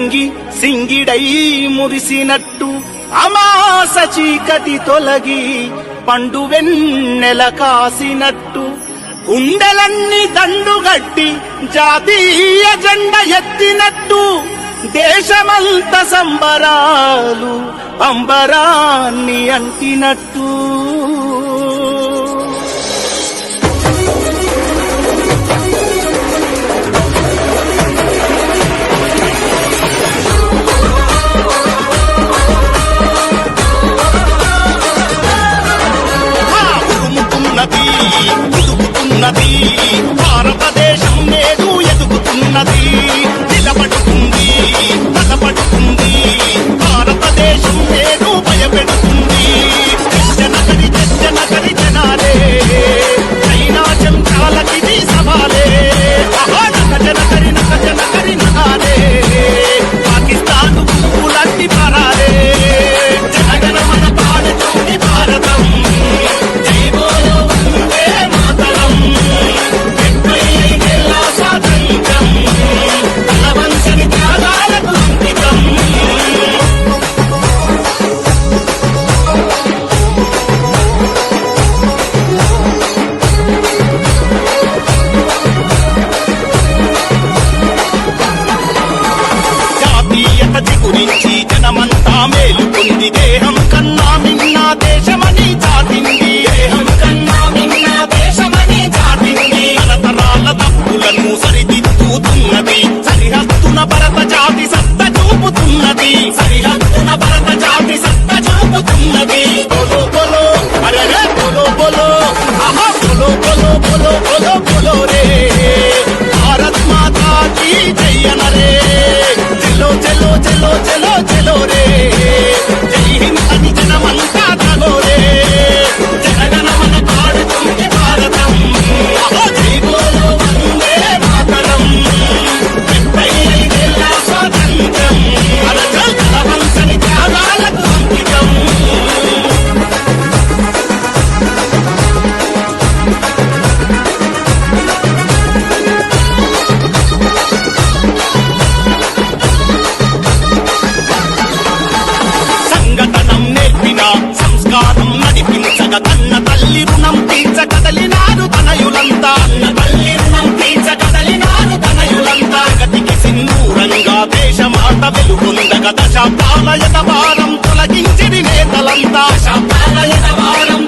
పొంగి సింగిడై మురిసినట్టు అమాస చీకటి తొలగి పండు వెన్నెల కాసినట్టు గుండెలన్నీ దండుగట్టి జాతీయ జెండ ఎత్తినట్టు దేశమంత సంబరాలు అంబరాన్ని అంటినట్టు ఎదుగుతున్నది భారతదేశం నేడు ఎదుగుతున్నది నిలబడుతుంది బలపడుతుంది భారతదేశం నేడు భయపెడుతుంది జనగరి జనగరి జనాలే చైనా చెంచాలకిది సవాలే నక జనగరి నగాలే పాకిస్తాన్ పువ్వులన్నీ పరాలే జనగణ మన పాడుతుంది భారతం గురించి జనమంతా మేలుకొంది దేహం కన్నా మిన్న దేశమని చాటింది దేహం కన్నా మిన్న దేశమని చాటింది తరతరాల తప్పులను సరిదిద్దుతున్నది సరిహద్దున భరత జాతి సత్త చూపుతున్నది సరిహద్దున భరత జాతి సత్త చూపుతున్నది బోలో బోలో అరే బోలో బోలో ఆహా బోలో బోలో బోలో బోలో బోలో రే భారత్ మాతా కీ జై అనరే చలో చలో చలో చలో చలో రే జై హింద్ అని జనమంతా తగో రే జనగణ మన పాడుతుంది భారతం జై బోలో వందే మాతరం 75 ఏళ్ల స్వాతంత్ర్యం అరచల్ కలవంశని త్యాగాలకు అంకితం సంస్కారం నడిపించగ కన్న తల్లి రుణం తీర్చగలినారు తనయులంతా అన్న తల్లి రుణం తీర్చగలినారు తనయులంతా గతికి సింధూరంగా దేశమాత వెలుగొందగ దశాబ్దాల యతభారం తొలగించిడి నేతలంతా దశాబ్దాల యతభారం